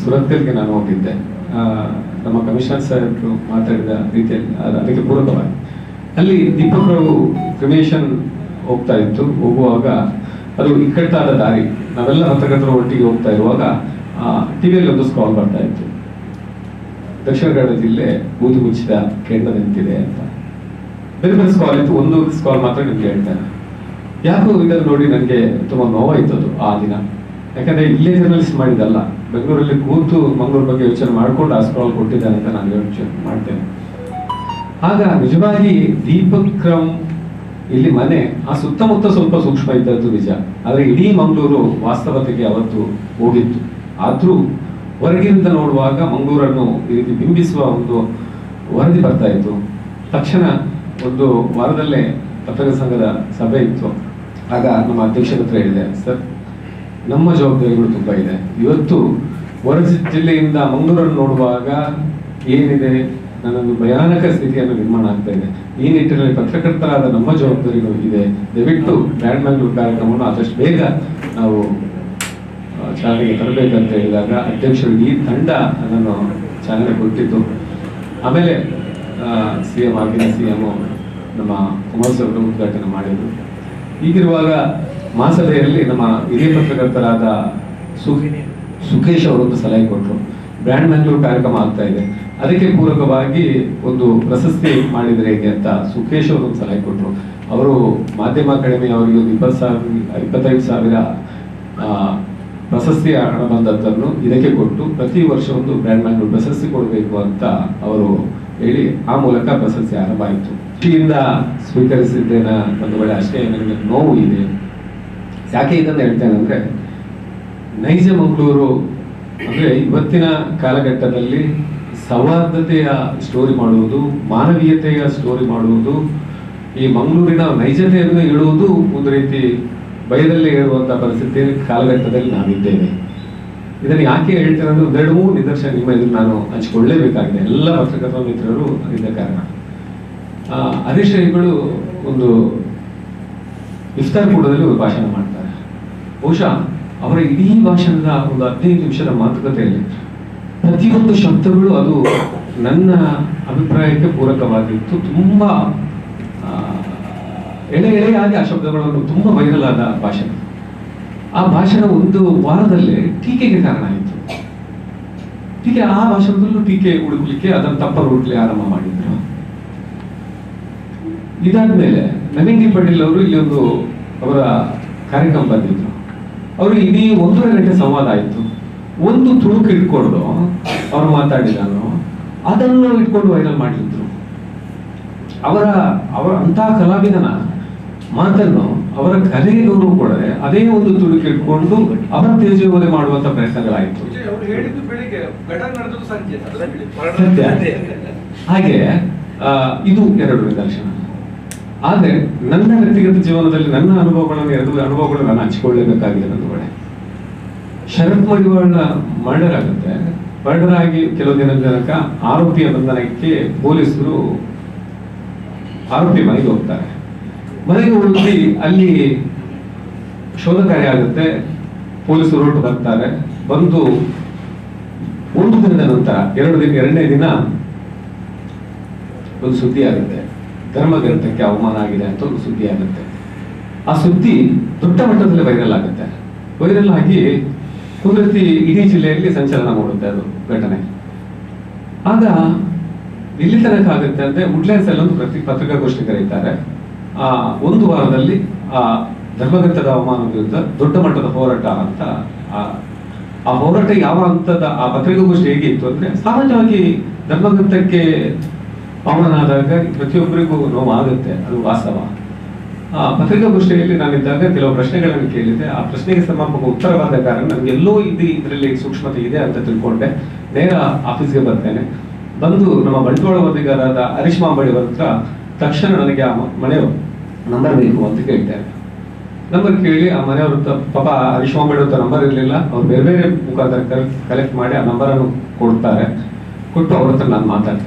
ಸುರತ್ಕಲ್ಗೆ ನಾನು ಹೋಗಿದ್ದೆ. ನಮ್ಮ ಕಮಿಷನರ್ ಸರ್ ಮಾತಾಡಿದ ರೀತಿಯಲ್ಲಿ ಅದಕ್ಕೆ ಪೂರಕವಾಗಿ ಅಲ್ಲಿ ದೀಪಕ್ ರಾವ್ ಕ್ರಿಮೇಷನ್ ಹೋಗ್ತಾ ಇತ್ತು. ಹೋಗುವಾಗ ಅದು ಇಕ್ಕಟ್ಟಾದ ದಾರಿ, ನಾವೆಲ್ಲ ಪತ್ರಕರ್ತರು ಒಟ್ಟಿಗೆ ಹೋಗ್ತಾ ಇರುವಾಗ ಟಿವಿಯಲ್ಲಿ ಒಂದು ಸ್ಕಾಲ್ ಬರ್ತಾ ಇತ್ತು, ದಕ್ಷಿಣ ಕನ್ನಡ ಜಿಲ್ಲೆ ಬೂದು ಮುಚ್ಚಿದ ಕೆಂಡ ನಿಂತಿದೆ ಅಂತ. ಬೇರೆ ಬೇರೆ ಸ್ಕಾಲ್ ಇತ್ತು, ಒಂದು ಸ್ಕಾಲ್ ಮಾತ್ರ ನಿಮ್ಗೆ ಹೇಳ್ತೇನೆ. ಯಾಕೋ ಇದನ್ನು ನೋಡಿ ನನಗೆ ತುಂಬಾ ನೋವಾಯ್ತು ಅದು ಆ ದಿನ. ಯಾಕಂದ್ರೆ ಇಲ್ಲೇ ಜರ್ನಲಿಸ್ಟ್ ಮಾಡಿದಲ್ಲ, ಬೆಂಗಳೂರಲ್ಲಿ ಕೂತು ಮಂಗಳೂರು ಬಗ್ಗೆ ಯೋಚನೆ ಮಾಡ್ಕೊಂಡು ಆ ಸ್ಕ್ರಾಲ್ ಕೊಟ್ಟಿದ್ದಾನೆ ಅಂತ ನಾನು ಯೋಚನೆ ಮಾಡ್ತೇನೆ. ಆಗ ನಿಜವಾಗಿ ದೀಪಕ್ ರಾವ್ ಇಲ್ಲಿ ಮನೆ ಆ ಸುತ್ತಮುತ್ತ ಸ್ವಲ್ಪ ಸೂಕ್ಷ್ಮ ಇದ್ದದ್ದು ನಿಜ, ಆದ್ರೆ ಇಡೀ ಮಂಗಳೂರು ವಾಸ್ತವತೆಗೆ ಅವತ್ತು ಹೋಗಿತ್ತು. ಆದ್ರೂ ಹೊರಗಿನಿಂದ ನೋಡುವಾಗ ಮಂಗಳೂರನ್ನು ಈ ರೀತಿ ಬಿಂಬಿಸುವ ಒಂದು ವರದಿ ಬರ್ತಾ ಇತ್ತು. ತಕ್ಷಣ ಒಂದು ವಾರದಲ್ಲೇ ಪತ್ರಕರ್ತರ ಸಂಘದ ಸಭೆ ಇತ್ತು. ಆಗ ನಮ್ಮ ಅಧ್ಯಕ್ಷರ ಹತ್ರ ಹೇಳಿದೆ, ಸರ್ ನಮ್ಮ ಜವಾಬ್ದಾರಿಗಳು ತುಂಬಾ ಇದೆ. ಇವತ್ತು ಹೊರ ಜಿಲ್ಲೆಯಿಂದ ಮಂಗಳೂರನ್ನು ನೋಡುವಾಗ ಏನಿದೆ, ನನ್ನೊಂದು ಭಯಾನಕ ಸ್ಥಿತಿಯನ್ನು ನಿರ್ಮಾಣ ಆಗ್ತಾ ಇದೆ. ಈ ನಿಟ್ಟಿನಲ್ಲಿ ಪತ್ರಕರ್ತರಾದ ನಮ್ಮ ಜವಾಬ್ದಾರಿಗಳು ಇದೆ. ದಯವಿಟ್ಟು ಬ್ರ್ಯಾಂಡ್ ಮಂಗಳೂರು ಕಾರ್ಯಕ್ರಮವನ್ನು ಆದಷ್ಟು ಬೇಗ ನಾವು ಚಾಲನೆಗೆ ತರಬೇಕಂತ ಹೇಳಿದಾಗ ಅಧ್ಯಕ್ಷರು ಈ ತಂಡ ಅದನ್ನು ಚಾಲನೆ ಕೊಟ್ಟಿದ್ದು. ಆಮೇಲೆ ಸಿಎಂ ಆಗಿನ ಸಿಎಂ ನಮ್ಮ ಕುಮಾರಸ್ವಾಮಿ ಉದ್ಘಾಟನೆ ಮಾಡಿದ್ರು. ಹೀಗಿರುವಾಗ ಮಹಾಸಭೆಯಲ್ಲಿ ನಮ್ಮ ಹಿರಿಯ ಪತ್ರಕರ್ತರಾದ ಸುಖೇಶ್ ಅವರೊಂದು ಸಲಹೆ ಕೊಟ್ಟರು, ಬ್ರ್ಯಾಂಡ್ ಮಂಗಳೂರು ಕಾರ್ಯಕ್ರಮ ಆಗ್ತಾ ಇದೆ, ಅದಕ್ಕೆ ಪೂರಕವಾಗಿ ಒಂದು ಪ್ರಶಸ್ತಿ ಮಾಡಿದ್ರೆ ಹೇಗೆ ಅಂತ ಸುಖೇಶ್ ಅವರೊಂದು ಸಲಹೆ ಕೊಟ್ಟರು. ಅವರು ಮಾಧ್ಯಮ ಅಕಾಡೆಮಿ ಅವರಿಗೆ ಒಂದು 25,000 ಪ್ರಶಸ್ತಿ ಹಣ ಬಂದದ್ದನ್ನು ಇದಕ್ಕೆ ಕೊಟ್ಟು ಪ್ರತಿ ವರ್ಷ ಒಂದು ಬ್ರ್ಯಾಂಡ್ ಮಂಗಳೂರು ಪ್ರಶಸ್ತಿ ಕೊಡಬೇಕು ಅಂತ ಅವರು ಹೇಳಿ ಆ ಮೂಲಕ ಪ್ರಶಸ್ತಿ ಆರಂಭ ಆಯಿತು. ಖುಷಿಯಿಂದ ಸ್ವೀಕರಿಸಿದ್ದೇನೆ ಒಂದು ವೇಳೆ, ಅಷ್ಟೇ ನನಗೆ ನೋವು ಇದೆ. ಯಾಕೆ ಇದನ್ನು ಹೇಳ್ತೇನೆ ಅಂದ್ರೆ, ನೈಜ ಮಂಗಳೂರು ಅಂದ್ರೆ ಇವತ್ತಿನ ಕಾಲಘಟ್ಟದಲ್ಲಿ ಸೌಹಾರ್ದತೆಯ ಸ್ಟೋರಿ ಮಾಡುವುದು, ಮಾನವೀಯತೆಯ ಸ್ಟೋರಿ ಮಾಡುವುದು, ಈ ಮಂಗಳೂರಿನ ನೈಜತೆಯನ್ನು ಹೇಳುವುದು ಒಂದು ರೀತಿ ಭಯದಲ್ಲೇ ಹೇಳುವಂತಹ ಪರಿಸ್ಥಿತಿ ಕಾಲಘಟ್ಟದಲ್ಲಿ ನಾವಿದ್ದೇವೆ. ಇದನ್ನು ಯಾಕೆ ಹೇಳ್ತೇನೆ ಅಂದ್ರೆ, 2-3 ನಿದರ್ಶನ ನಿಮ್ಮ ಎದುರು ನಾನು ಹಂಚಿಕೊಳ್ಳಲೇಬೇಕಾಗಿದೆ. ಎಲ್ಲ ಪತ್ರಕರ್ತರ ಮಿತ್ರರು ಇದ್ದ ಕಾರಣ. ಹರೀಶ್ ಶ್ರೀಗಳು ಒಂದು ಇಫ್ತಾರ್ ಕೂಟದಲ್ಲಿ ಒಂದು ಭಾಷಣ ಮಾಡ್ತಾರೆ. ಬಹುಶಃ ಅವರ ಇಡೀ ಭಾಷಣದ ಒಂದು 15 ನಿಮಿಷದ ಮಾತುಕತೆಯಲ್ಲಿ ಪ್ರತಿಯೊಂದು ಶಬ್ದಗಳು ಅದು ನನ್ನ ಅಭಿಪ್ರಾಯಕ್ಕೆ ಪೂರಕವಾಗಿತ್ತು. ತುಂಬಾ ಎಳೆಯಾಗಿ ಆ ಶಬ್ದಗಳನ್ನು ತುಂಬಾ ವೈರಲ್ ಆದ ಭಾಷಣ. ಆ ಭಾಷಣ ಒಂದು ವಾರದಲ್ಲೇ ಟೀಕೆಗೆ ಕಾರಣ ಆಯಿತು. ಆ ಭಾಷಣದಲ್ಲೂ ಟೀಕೆ ಹುಡುಕ್ಲಿಕ್ಕೆ, ಅದನ್ನು ತಪ್ಪಲು ಹುಡುಕ್ಲಿ ಆರಂಭ ಮಾಡಿದ್ರು. ಇದಾದ್ಮೇಲೆ ನವೀನ್ ಪಾಟೀಲ್ ಅವರು ಇಲ್ಲಿ ಒಂದು ಅವರ ಕಾರ್ಯಕ್ರಮ ಬಂದಿದ್ರು. ಅವರು ಇಡೀ 1.5 ಗಂಟೆ ಸಂವಾದ ಆಯಿತು. ಒಂದು ತುಣುಕು ಇಟ್ಕೊಂಡು ಅವ್ರು ಮಾತಾಡಿದನು, ಅದನ್ನು ಇಟ್ಕೊಂಡು ವೈರಲ್ ಮಾಡಿದ್ರು. ಅವರ ಅಂತಹ ಕಲಾವಿದನ ಮಾತನ್ನು, ಅವರ ಕಲೆಗೆ ಗೌರವ ಕೊಡದೆ ಅದೇ ಒಂದು ತುಣುಕು ಇಟ್ಕೊಂಡು ಅವರ ತೇಜೋವಧೆ ಮಾಡುವಂತ ಪ್ರಯತ್ನಗಳಾಯಿತು. ಹಾಗೆ ಇದು 2 ನಿದರ್ಶನ. ಆದ್ರೆ ನನ್ನ ವ್ಯಕ್ತಿಗತ ಜೀವನದಲ್ಲಿ ನನ್ನ ಅನುಭವಗಳನ್ನು ನಾನು ಹಂಚಿಕೊಳ್ಳಲೇಬೇಕಾಗಿದೆ. ನನ್ನ ಕಡೆ ಶರತ್ ಮಡಿವಾಳ ಮರ್ಡರ್ ಆಗುತ್ತೆ. ಮರ್ಡರ್ ಆಗಿ ಕೆಲವು ದಿನದ ತನಕ ಆರೋಪಿಯ ಬಂಧನಕ್ಕೆ ಪೊಲೀಸರು ಆರೋಪಿ ಮನೆಗೆ ಹೋಗ್ತಾರೆ. ಮನೆಗೆ ಹೋಗಿ ಅಲ್ಲಿ ಶೋಧ ಕಾರ್ಯ ಆಗುತ್ತೆ. ಪೊಲೀಸರು ಹೊರಟು ಬರ್ತಾರೆ. ಬಂದು 1 ದಿನದ ನಂತರ 2ನೇ ದಿನ ಒಂದು ಸುದ್ದಿ ಆಗುತ್ತೆ. ಧರ್ಮಗ್ರಂಥಕ್ಕೆ ಅವಮಾನ ಆಗಿದೆ ಅಂತ ಒಂದು ಸುದ್ದಿ ಆಗುತ್ತೆ. ಆ ಸುದ್ದಿ ದೊಡ್ಡ ಮಟ್ಟದಲ್ಲಿ ವೈರಲ್ ಆಗುತ್ತೆ. ವೈರಲ್ ಆಗಿ ಒಂದು ರೀತಿ ಇಡೀ ಜಿಲ್ಲೆಯಲ್ಲಿ ಸಂಚಲನ ಮಾಡುತ್ತೆ ಅದು ಘಟನೆ. ಆಗ ಇಲ್ಲಿ ತನಕ ಆಗುತ್ತೆ ಅಂದ್ರೆ ವುಡ್ಲ್ಯಾಂಡ್ಸ್ ಅಲ್ಲಿ ಒಂದು ಪತ್ರಿಕಾಗೋಷ್ಠಿ ಕರೀತಾರೆ. ಆ 1 ವಾರದಲ್ಲಿ ಆ ಧರ್ಮಗ್ರಂಥದ ಅವಮಾನ ವಿರುದ್ಧ ದೊಡ್ಡ ಮಟ್ಟದ ಹೋರಾಟ ಅಂತ. ಆ ಹೋರಾಟ ಯಾವ ಹಂತದ, ಆ ಪತ್ರಿಕಾಗೋಷ್ಠಿ ಹೇಗಿತ್ತು ಅಂದ್ರೆ, ಸಹಜವಾಗಿ ಧರ್ಮಗ್ರಂಥಕ್ಕೆ ಅವಮಾನ ಆದಾಗ ಪ್ರತಿಯೊಬ್ಬರಿಗೂ ನೋವು ಆಗುತ್ತೆ, ಅದು ವಾಸ್ತವ. ಆ ಪತ್ರಿಕಾಗೋಷ್ಠಿಯಲ್ಲಿ ನಾನಿದ್ದಾಗ ಕೆಲವು ಪ್ರಶ್ನೆಗಳನ್ನು ಕೇಳಿದೆ. ಆ ಪ್ರಶ್ನೆಗೆ ಸಮರ್ಪಕ ಉತ್ತರವಾದ ಕಾರಣ ನನಗೆ ಎಲ್ಲೋ ಇದರಲ್ಲಿ ಸೂಕ್ಷ್ಮತೆ ಇದೆ ಅಂತ ತಿಳ್ಕೊಂಡೆ. ನೇರ ಆಫೀಸ್ಗೆ ಬರ್ತೇನೆ. ಬಂದು ನಮ್ಮ ಬಂಟ್ವಾಳ ವರದಿಗಾರರಾದ ಹರೀಶ್ ಮಾಂಬಳಿ ಅವರ ಹತ್ರ ತಕ್ಷಣ ನನಗೆ ಆ ಮನೆಯವರು ನಂಬರ್ ಬೇಕು ಅಂತ ಕೇಳ್ತೇನೆ. ನಂಬರ್ ಕೇಳಿ ಆ ಮನೆಯವ್ರ ಪಾಪ ಹರೀಶ್ ಮಾಂಬಳಿ ಅಂತ ನಂಬರ್ ಇರಲಿಲ್ಲ. ಅವ್ರು ಬೇರೆ ಬೇರೆ ಮುಖಾಂತರ ಕಲೆಕ್ಟ್ ಮಾಡಿ ಆ ನಂಬರನ್ನು ಕೊಡ್ತಾರೆ. ಕೊಟ್ಟು ಅವ್ರ ಹತ್ರ ನಾನು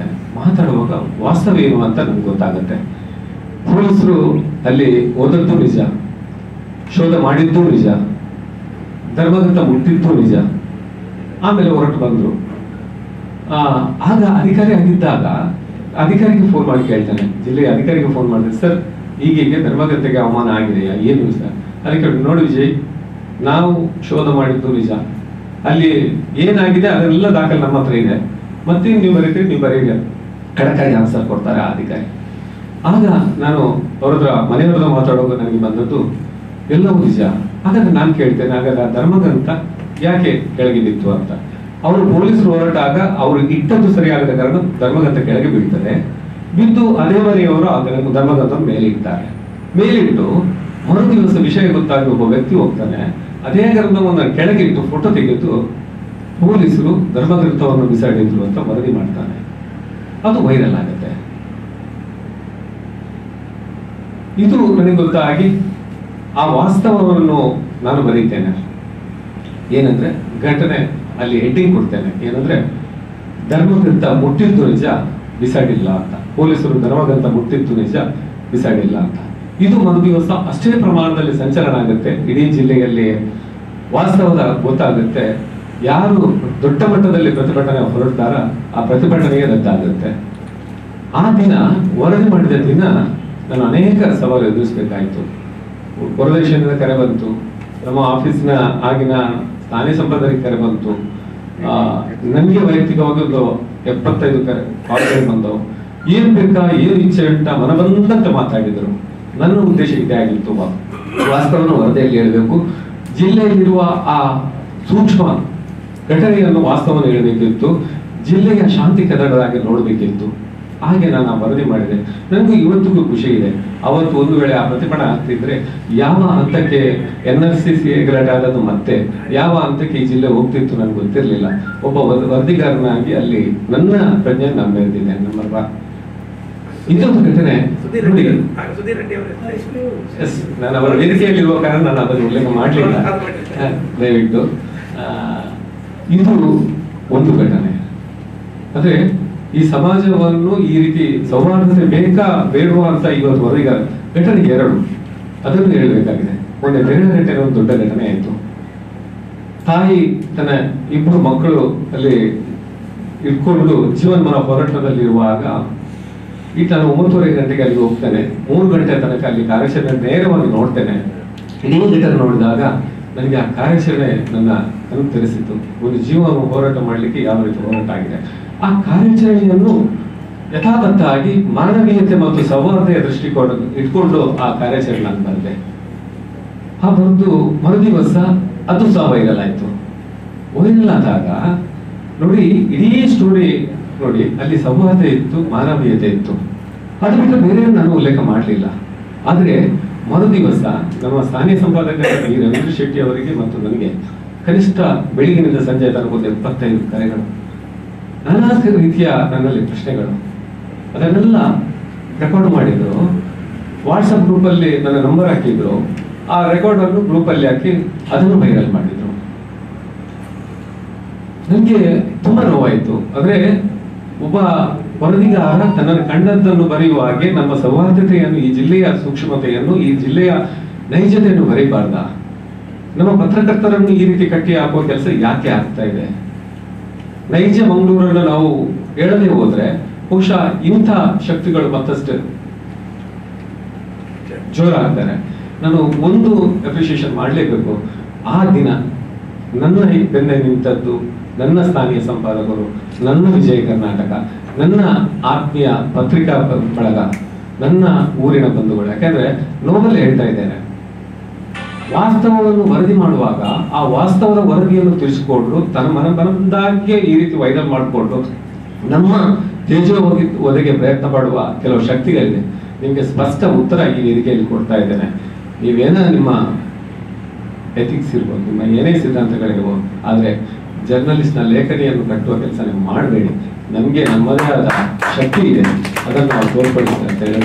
ಮಾತಾಡುವಾಗ ವಾಸ್ತವ ಏನು ಅಂತ ನನ್ಗೆ ಗೊತ್ತಾಗುತ್ತೆ. ಪೊಲೀಸರು ಅಲ್ಲಿ ಓದದ್ದು ನಿಜ, ಶೋಧ ಮಾಡಿದ್ದು ನಿಜ, ಧರ್ಮಗ್ರಂಥ ಮುಟ್ಟಿದ್ದು ನಿಜ. ಆಮೇಲೆ ಹೊರಟು ಬಂದ್ರು. ಆಗ ಅಧಿಕಾರಿ ಆಗಿದ್ದಾಗ ಅಧಿಕಾರಿಗೆ ಫೋನ್ ಮಾಡಿ ಕೇಳ್ತಾನೆ, ಜಿಲ್ಲೆಯ ಅಧಿಕಾರಿಗೆ ಫೋನ್ ಮಾಡಿದೆ, ಸರ್ ಹೀಗೆ ಧರ್ಮಗತೆಗೆ ಅವಮಾನ ಆಗಿದೆಯಾ, ಏನು ಸರ್? ಅದಕ್ಕೆ ನೋಡಿ ವಿಜಯ್, ನಾವು ಶೋಧ ಮಾಡಿದ್ದು ನಿಜ, ಅಲ್ಲಿ ಏನಾಗಿದೆ ಅದೆಲ್ಲ ದಾಖಲೆ ನಮ್ಮ ಹತ್ರ ಇದೆ, ಮತ್ತೆ ನೀವು ಬರೀತೀರಿ, ನೀವು ಬರೀರಿ, ಕಡಕಾಗಿ ಆನ್ಸರ್ ಕೊಡ್ತಾರೆ ಆ ಅಧಿಕಾರಿ. ಆಗ ನಾನು ಅವ್ರದ್ರ ಮನೆಯವ್ರದ್ದು ಮಾತಾಡುವಾಗ ನನಗೆ ಬಂದದ್ದು ಎಲ್ಲವೂ ನಿಜ. ಹಾಗಾದ್ರೆ ನಾನು ಕೇಳ್ತೇನೆ, ಹಾಗಾದ್ರೆ ಧರ್ಮಗ್ರಂಥ ಯಾಕೆ ಕೆಳಗೆ ಬಿತ್ತು ಅಂತ. ಅವರು ಪೊಲೀಸರು ಹೊರಟಾಗ ಅವರು ಇಟ್ಟದ್ದು ಸರಿಯಾಗದ ಕಾರಣ ಧರ್ಮಗ್ರಂಥ ಕೆಳಗೆ ಬೀಳ್ತದೆ. ಬಿದ್ದು ಅದೇ ಮನೆಯವರು ಆ ಧರ್ಮಗ್ರಂಥ ಮೇಲೆ ಇಡ್ತಾರೆ. ಮೇಲಿಟ್ಟು ಮರು ದಿವಸ ವಿಷಯ ಗೊತ್ತಾಗಿ ಒಬ್ಬ ವ್ಯಕ್ತಿ ಹೋಗ್ತಾನೆ, ಅದೇ ಗ್ರಂಥವನ್ನು ಕೆಳಗಿಟ್ಟು ಫೋಟೋ ತೆಗೆದು ಪೊಲೀಸರು ಧರ್ಮಗ್ರಂಥವನ್ನು ಬಿಸಾಡಿದ್ರು ಅಂತ ವರದಿ ಮಾಡ್ತಾನೆ. ಅದು ವೈರಲ್ ಆಗುತ್ತೆ. ಇದು ನನಗೆ ಗೊತ್ತಾಗಿ ಆ ವಾಸ್ತವವನ್ನು ನಾನು ಬರೀತೇನೆ. ಏನಂದ್ರೆ ಘಟನೆ ಅಲ್ಲಿ ಹೆಡ್ಡಿಂಗ್ ಕೊಡ್ತೇನೆ, ಏನಂದ್ರೆ ಧರ್ಮಗ್ರಂಥ ಮುಟ್ಟಿದ್ದು ನಿಜ, ಬಿಸಾಡಿಲ್ಲ ಅಂತ. ಪೊಲೀಸರು ಧರ್ಮಗ್ರಂಥ ಮುಟ್ಟಿದ್ದು ನಿಜ, ಬಿಸಾಡಿಲ್ಲ ಅಂತ. ಇದು ಒಂದು ದಿವಸ ಅಷ್ಟೇ ಪ್ರಮಾಣದಲ್ಲಿ ಸಂಚಲನ ಆಗುತ್ತೆ, ಇಡೀ ಜಿಲ್ಲೆಯಲ್ಲಿ ವಾಸ್ತವದ ಗೊತ್ತಾಗುತ್ತೆ. ಯಾರು ದೊಡ್ಡ ಮಟ್ಟದಲ್ಲಿ ಪ್ರತಿಭಟನೆ ಹೊರಡ್ತಾರ ಆ ಪ್ರತಿಭಟನೆಗೆ ರದ್ದಾಗುತ್ತೆ. ಆ ದಿನ ವರದಿ ಮಾಡಿದ ದಿನ ನಾನು ಅನೇಕ ಸವಾಲು ಎದುರಿಸಬೇಕಾಯಿತು. ಹೊರದೇಶದಿಂದ ಕರೆ ಬಂತು, ನಮ್ಮ ಆಫೀಸ್ನ ಆಗಿನ ಸ್ಥಾನೀಯ ಸಂಪಾದಕರಿಗೆ ಕರೆ ಬಂತು, ನನಗೆ ವೈಯಕ್ತಿಕವಾಗಿ ಒಂದು 75 ಕಾಲ್ಗಳು ಬಂದವು. ಏನ್ ಬೇಕಾ, ಏನ್ ಇಚ್ಛೆ ಉಂಟ, ಮನಬಂದಂತೆ ಮಾತಾಡಿದರು. ನನ್ನ ಉದ್ದೇಶ ಇದೇ ಆಗಿತ್ತು, ವಾಸ್ತವವನ್ನು ವರದಿಯಲ್ಲಿ ಹೇಳಬೇಕು, ಜಿಲ್ಲೆಯಲ್ಲಿರುವ ಆ ಸೂಕ್ಷ್ಮ ಘಟನೆಯನ್ನು ವಾಸ್ತವವನ್ನು ಹೇಳಬೇಕಿತ್ತು, ಜಿಲ್ಲೆಯ ಶಾಂತಿ ಕದಡದಾಗಿ ನೋಡಬೇಕಿತ್ತು. ಹಾಗೆ ನಾನು ವರದಿ ಮಾಡಿದೆ. ನನಗೂ ಇವತ್ತಿಗೂ ಖುಷಿ ಇದೆ. ಅವತ್ತು ಒಂದು ವೇಳೆ ಆ ಪ್ರತಿಭಟನೆ ಆಗ್ತಿದ್ರೆ ಯಾವ ಹಂತಕ್ಕೆ NRCC ಗಲಾಟೆ ಆದದ್ದು, ಮತ್ತೆ ಯಾವ ಹಂತಕ್ಕೆ ಈ ಜಿಲ್ಲೆ ಹೋಗ್ತಿತ್ತು ನನಗೆ ಗೊತ್ತಿರಲಿಲ್ಲ. ಒಬ್ಬ ವರದಿಗಾರನಾಗಿ ಅಲ್ಲಿ ನನ್ನ ಪ್ರಜ್ಞೆ ನಾನು ಮೆರೆದಿದ್ದೆ. ನಮ್ಮ ಇದೊಂದು ಘಟನೆ ನೋಡಿ, ನಾನು ಅವರ ವೇದಿಕೆಯಲ್ಲಿರುವ ಕಾರಣ ನಾನು ಅದನ್ನು ಉಲ್ಲೇಖ ಮಾಡಲಿಲ್ಲ, ದಯವಿಟ್ಟು. ಇದು ಒಂದು ಘಟನೆ. ಅಂದ್ರೆ ಈ ಸಮಾಜವನ್ನು ಈ ರೀತಿ ಸೌಹಾರ್ದತೆ ಬೇಕಾ ಬೇಡುವ ಅಂತ ಇವತ್ತು ವರದಿಗಾರ. ಘಟನೆ 2, ಅದನ್ನು ಹೇಳಬೇಕಾಗಿದೆ. ಮೊನ್ನೆ ಬೇರೆ ಘಟನೆ ಒಂದು ದೊಡ್ಡ ಘಟನೆ ಆಯಿತು. ತಾಯಿ ತನ್ನ 2 ಮಕ್ಕಳು ಅಲ್ಲಿ ಇಟ್ಕೊಂಡು ಜೀವನ್ಮರ ಹೋರಾಟದಲ್ಲಿರುವಾಗ ನಾನು 9:30 ಗಂಟೆಗೆ ಅಲ್ಲಿ ಹೋಗ್ತೇನೆ. 3 ಗಂಟೆ ತನಕ ಅಲ್ಲಿ ಕಾರ್ಯಾಚರಣೆ ನೇರವಾಗಿ ನೋಡ್ತೇನೆ. ಇಡೀ ಘಟನೆ ನೋಡಿದಾಗ ನನಗೆ ಆ ಕಾರ್ಯಾಚರಣೆ ನನ್ನ ಕಣ್ಣು ತೆರೆಸಿತು. ಒಂದು ಜೀವವನ್ನು ಹೋರಾಟ ಮಾಡಲಿಕ್ಕೆ ಯಾವ ರೀತಿ ಹೋರಾಟ ಆಗಿದೆ. ಆ ಕಾರ್ಯಾಚರಣೆಯನ್ನು ಯಥಾತಥವಾಗಿ ಮಾನವೀಯತೆ ಮತ್ತು ಸೌಹಾರ್ದತೆಯ ದೃಷ್ಟಿಕೋನ ಇಟ್ಕೊಂಡು ಆ ಕಾರ್ಯಾಚರಣೆ ನಾನು ಬಂದೆ. ಆ ಬಂದು ಮರುದಿವಸ ಅದು ಸಹ ವೈರಲ್ ಆಯ್ತು. ವೈರಲ್ ಆದಾಗ ನೋಡಿ, ಇಡೀ ಸ್ಟೋರಿ ನೋಡಿ, ಅಲ್ಲಿ ಸೌಹಾರ್ದತೆ ಇತ್ತು, ಮಾನವೀಯತೆ ಇತ್ತು. ಅದು ಬಿಟ್ಟು ಬೇರೆ ನಾನು ಉಲ್ಲೇಖ ಮಾಡಲಿಲ್ಲ. ಆದರೆ ಮರುದಿವಸ ನಮ್ಮ ಸ್ಥಾನೀಯ ಸಂಪಾದಕ ಈ ರವೀಂದ್ರ ಶೆಟ್ಟಿ ಅವರಿಗೆ ಮತ್ತು ನನಗೆ ಕನಿಷ್ಠ ಬೆಳಿಗ್ಗಿನಿಂದ ಸಂಜೆ ತನಕ 75 ಕರೆಗಳು, ನಾನಾ ರೀತಿಯ ನನ್ನಲ್ಲಿ ಪ್ರಶ್ನೆಗಳು, ಅದನ್ನೆಲ್ಲ ರೆಕಾರ್ಡ್ ಮಾಡಿದ್ರು. ವಾಟ್ಸಪ್ ಗ್ರೂಪಲ್ಲಿ ನನ್ನ ನಂಬರ್ ಹಾಕಿದ್ರು. ಆ ರೆಕಾರ್ಡ್ ಅನ್ನು ಗ್ರೂಪಲ್ಲಿ ಹಾಕಿ ಅದನ್ನು ವೈರಲ್ ಮಾಡಿದ್ರು. ನನಗೆ ತುಂಬಾ ನೋವಾಯಿತು. ಅಂದ್ರೆ ಒಬ್ಬ ವರದಿಗಾರ ತನ್ನನ್ನು ಕಂಡದ್ದನ್ನು ಬರೆಯುವ ಹಾಗೆ ನಮ್ಮ ಸೌಹಾರ್ದತೆಯನ್ನು, ಈ ಜಿಲ್ಲೆಯ ಸೂಕ್ಷ್ಮತೆಯನ್ನು, ಈ ಜಿಲ್ಲೆಯ ನೈಜತೆಯನ್ನು ಬರೀಬಾರ್ದ? ನಮ್ಮ ಪತ್ರಕರ್ತರನ್ನು ಈ ರೀತಿ ಕಟ್ಟಿ ಹಾಕುವ ಕೆಲಸ ಯಾಕೆ ಆಗ್ತಾ ಇದೆ? ನೈಜ ಮಂಗಳೂರನ್ನು ನಾವು ಹೇಳದೆ ಹೋದ್ರೆ ಬಹುಶಃ ಇಂಥ ಶಕ್ತಿಗಳು ಮತ್ತಷ್ಟು ಜೋರಾಗ್ತಾರೆ. ನಾನು ಒಂದು ಅಪ್ರಿಸಿಯೇಷನ್ ಮಾಡಲೇಬೇಕು. ಆ ದಿನ ನನ್ನ ಬೆನ್ನೆ ನಿಂತದ್ದು ನನ್ನ ಸ್ಥಾನೀಯ ಸಂಪಾದಕರು, ನನ್ನ ವಿಜಯ ಕರ್ನಾಟಕ, ನನ್ನ ಆತ್ಮೀಯ ಪತ್ರಿಕಾ ಬಳಗ, ನನ್ನ ಊರಿನ ಬಂಧುಗಳು. ಯಾಕೆಂದ್ರೆ ನೋಬಲ್ ಹೇಳ್ತಾ ಇದ್ದೇನೆ, ವಾಸ್ತವವನ್ನು ವರದಿ ಮಾಡುವಾಗ ಆ ವಾಸ್ತವದ ವರದಿಯನ್ನು ತಿಳಿಸಿಕೊಂಡು ತನ್ನ ಮನಬಂದಾಗೆ ಈ ರೀತಿ ವೈರಲ್ ಮಾಡಿಕೊಂಡು ನಮ್ಮ ತೇಜೋ ಒದಗೆ ಪ್ರಯತ್ನ ಪಡುವ ಕೆಲವು ಶಕ್ತಿಗಳಿದೆ. ನಿಮಗೆ ಸ್ಪಷ್ಟ ಉತ್ತರ ಈ ವೇದಿಕೆಯಲ್ಲಿ ಕೊಡ್ತಾ ಇದ್ದೇನೆ. ನೀವೇನ ನಿಮ್ಮ ಎಥಿಕ್ಸ್ ಇರ್ಬೋದು, ನಿಮ್ಮ ಏನೇ ಸಿದ್ಧಾಂತಗಳಿರ್ಬೋದು, ಆದರೆ ಜರ್ನಲಿಸ್ಟ್ನ ಲೇಖನಿಯನ್ನು ಕಟ್ಟುವ ಕೆಲಸ ನೀವು ಮಾಡಬೇಡಿ. ನಮಗೆ ನಮ್ಮದೇ ಆದ ಶಕ್ತಿ ಇದೆ, ಅದನ್ನು ನಾವು ತೋರ್ಪಡಿಸ್ತೇವೆ ಅಂತ ಹೇಳಿ